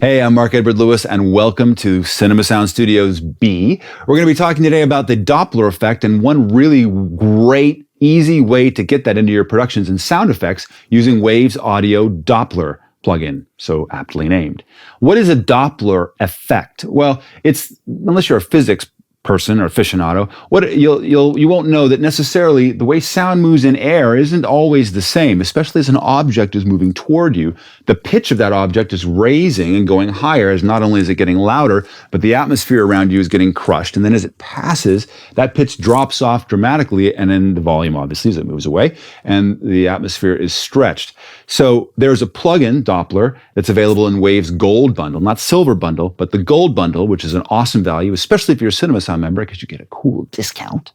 Hey, I'm Mark Edward Lewis, and welcome to Cinema Sound Studios B. We're going to be talking today about the Doppler effect, and one really great, easy way to get that into your productions and sound effects using Waves Audio Doppler plugin, so aptly named. What is a Doppler effect? Well, it's, unless you're a physics person or aficionado, you won't know that necessarily the way sound moves in air isn't always the same, especially as an object is moving toward you. The pitch of that object is raising and going higher, as not only is it getting louder, but the atmosphere around you is getting crushed. And then as it passes, that pitch drops off dramatically, and then the volume, obviously, as it moves away, and the atmosphere is stretched. So there's a plugin, Doppler, that's available in Waves Gold Bundle, not Silver Bundle, but the Gold Bundle, which is an awesome value, especially if you're a Cinema Sound member, because you get a cool discount.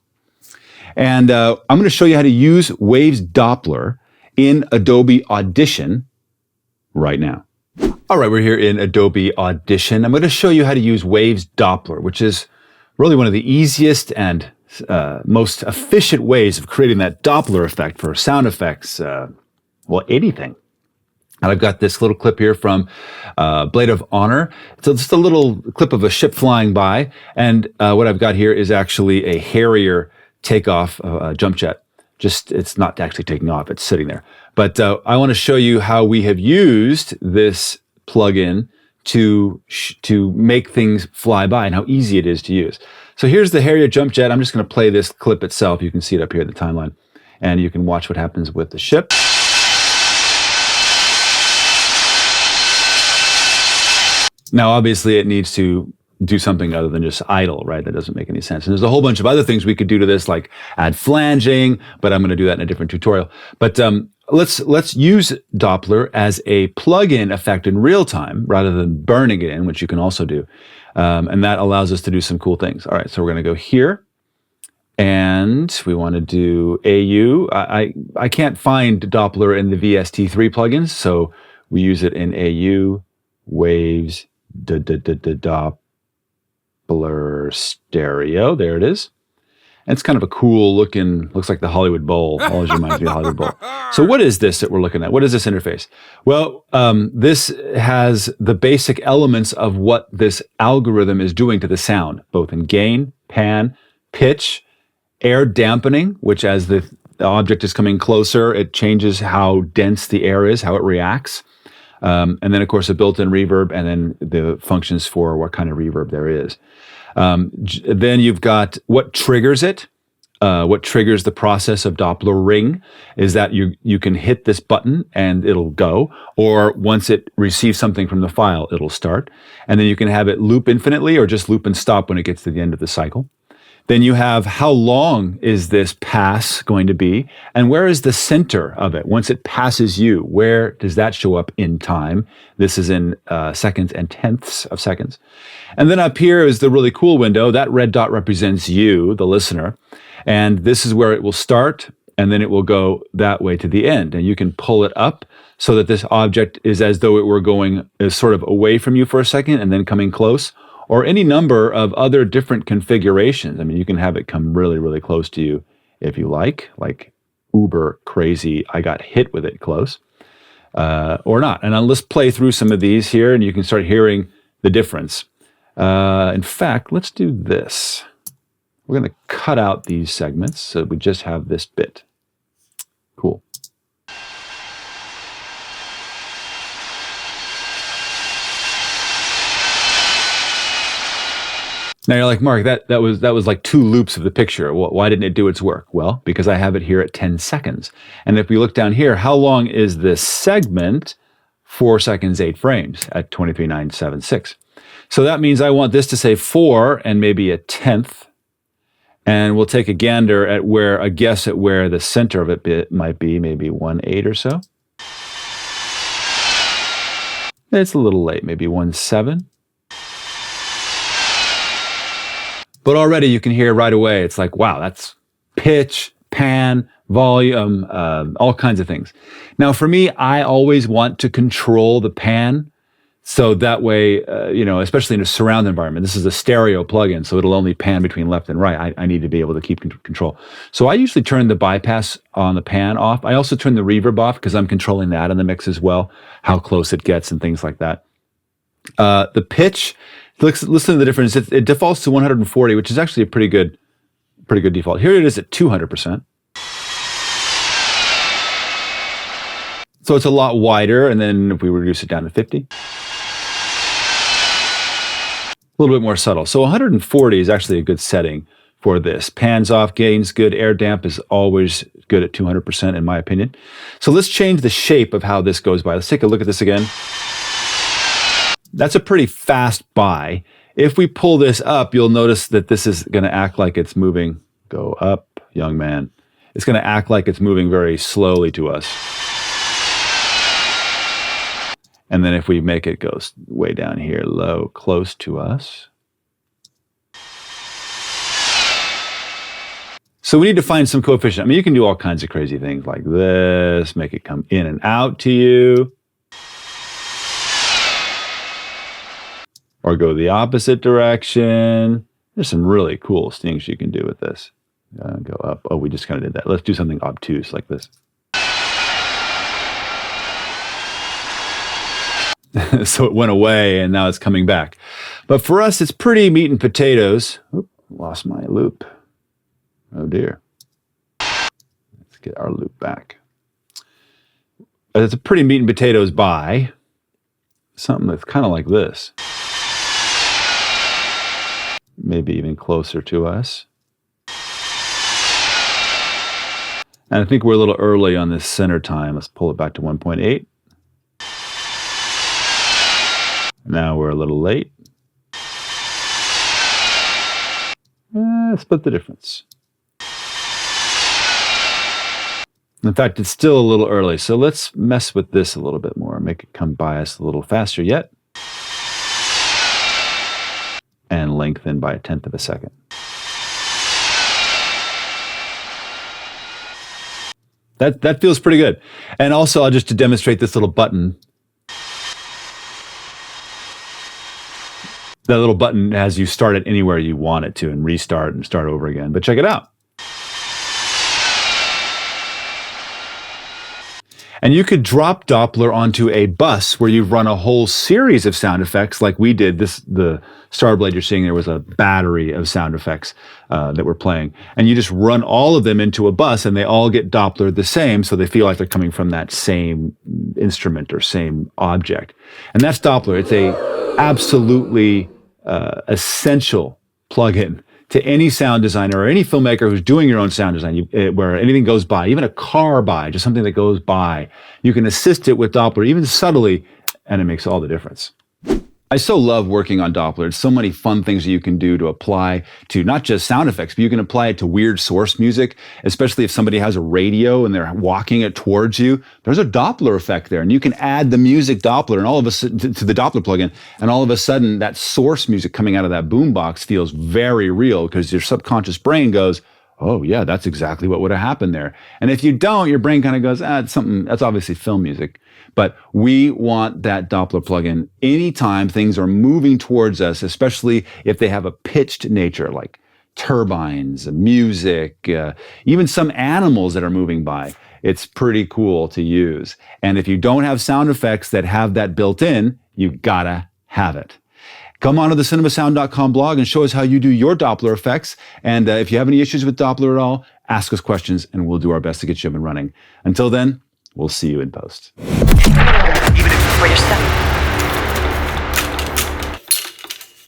And I'm going to show you how to use Waves Doppler in Adobe Audition right now. All right, we're here in Adobe Audition. I'm going to show you how to use Waves Doppler, which is really one of the easiest and most efficient ways of creating that Doppler effect for sound effects, well, anything. And I've got this little clip here from Blade of Honor. So just a little clip of a ship flying by. And what I've got here is actually a Harrier takeoff jump jet. Just, it's not actually taking off, it's sitting there. But I want to show you how we have used this plugin to make things fly by and how easy it is to use. So here's the Harrier jump jet. I'm just going to play this clip itself. You can see it up here in the timeline. And you can watch what happens with the ship. Now, obviously, it needs to do something other than just idle, right? That doesn't make any sense. And there's a whole bunch of other things we could do to this, like add flanging, but I'm going to do that in a different tutorial. But let's use Doppler as a plug-in effect in real time rather than burning it in, which you can also do. And that allows us to do some cool things. All right, so we're going to go here. And we want to do AU. I can't find Doppler in the VST3 plugins, so we use it in AU, Waves, Doppler stereo. There it is. And it's kind of a cool looking, looks like the Hollywood Bowl. Always reminds me of the Hollywood Bowl. So what is this that we're looking at? What is this interface? Well, this has the basic elements of what this algorithm is doing to the sound, both in gain, pan, pitch, air dampening, which as the object is coming closer, it changes how dense the air is, how it reacts. And then, of course, a built-in reverb, and then the functions for what kind of reverb there is. Then you've got what triggers it. What triggers the process of Doppler ring is that you can hit this button and it'll go, or once it receives something from the file, it'll start. And then you can have it loop infinitely or just loop and stop when it gets to the end of the cycle. Then you have how long is this pass going to be, and where is the center of it? Once it passes you, where does that show up in time? This is in seconds and tenths of seconds. And then up here is the really cool window. That red dot represents you, the listener. And this is where it will start, and then it will go that way to the end. And you can pull it up so that this object is as though it were going sort of away from you for a second and then coming close, or any number of other different configurations. I mean, you can have it come really, really close to you if you like uber crazy, I got hit with it close, or not. And let's play through some of these here, and you can start hearing the difference. In fact, let's do this. We're going to cut out these segments so we just have this bit. Cool. Now you're like, Mark, that was like 2 loops of the picture. Well, why didn't it do its work? Well, because I have it here at 10 seconds. And if we look down here, how long is this segment? 4 seconds, 8 frames at 23.976. So that means I want this to say 4 and maybe a tenth. And we'll take a gander at a guess at where the center of it might be, maybe 1/8 or so. It's a little late, maybe 1/7. But already you can hear right away, it's like, wow, that's pitch, pan, volume, all kinds of things. Now for me, I always want to control the pan. So that way, especially in a surround environment, this is a stereo plugin, so it'll only pan between left and right. I need to be able to keep control. So I usually turn the bypass on the pan off. I also turn the reverb off because I'm controlling that in the mix as well, how close it gets and things like that. The pitch, listen to the difference. It defaults to 140, which is actually a pretty good default. Here it is at 200%. So it's a lot wider, and then if we reduce it down to 50, a little bit more subtle. So 140 is actually a good setting for this. Pans off, gains good. Air damp is always good at 200% in my opinion. So let's change the shape of how this goes by. Let's take a look at this again. That's a pretty fast by. If we pull this up, you'll notice that this is going to act like it's moving. Go up, young man. It's going to act like it's moving very slowly to us. And then if we make it go way down here, low, close to us. So we need to find some coefficient. I mean, you can do all kinds of crazy things like this, make it come in and out to you. Or go the opposite direction. There's some really cool things you can do with this. Go up. Oh, we just kind of did that. Let's do something obtuse like this. So it went away and now it's coming back. But for us, it's pretty meat and potatoes. Oop, lost my loop. Oh dear. Let's get our loop back. It's a pretty meat and potatoes by something that's kind of like this. Maybe even closer to us. And I think we're a little early on this center time. Let's pull it back to 1.8. Now we're a little late. Split the difference. In fact, it's still a little early, so let's mess with this a little bit more, make it come by us a little faster yet. And lengthen by 1/10 of a second. That feels pretty good. And also, just to demonstrate this little button, that little button has you start it anywhere you want it to and restart and start over again. But check it out. And you could drop Doppler onto a bus where you run a whole series of sound effects like we did. The Starblade you're seeing there was a battery of sound effects that we're playing. And you just run all of them into a bus and they all get Doppler the same, so they feel like they're coming from that same instrument or same object. And that's Doppler. It's a absolutely essential plugin to any sound designer or any filmmaker who's doing your own sound design, where anything goes by, even a car by, just something that goes by, you can assist it with Doppler, even subtly, and it makes all the difference. I so love working on Doppler. There's so many fun things that you can do to apply to not just sound effects, but you can apply it to weird source music, especially if somebody has a radio and they're walking it towards you. There's a Doppler effect there, and you can add the music Doppler and all of a sudden to the Doppler plugin, and all of a sudden that source music coming out of that boombox feels very real because your subconscious brain goes, oh yeah, that's exactly what would have happened there. And if you don't, your brain kind of goes, it's something, that's obviously film music. But we want that Doppler plugin anytime things are moving towards us, especially if they have a pitched nature, like turbines, music, even some animals that are moving by. It's pretty cool to use. And if you don't have sound effects that have that built in, you gotta have it. Come on to the cinemasound.com blog and show us how you do your Doppler effects. And if you have any issues with Doppler at all, ask us questions and we'll do our best to get you up and running. Until then, we'll see you in post.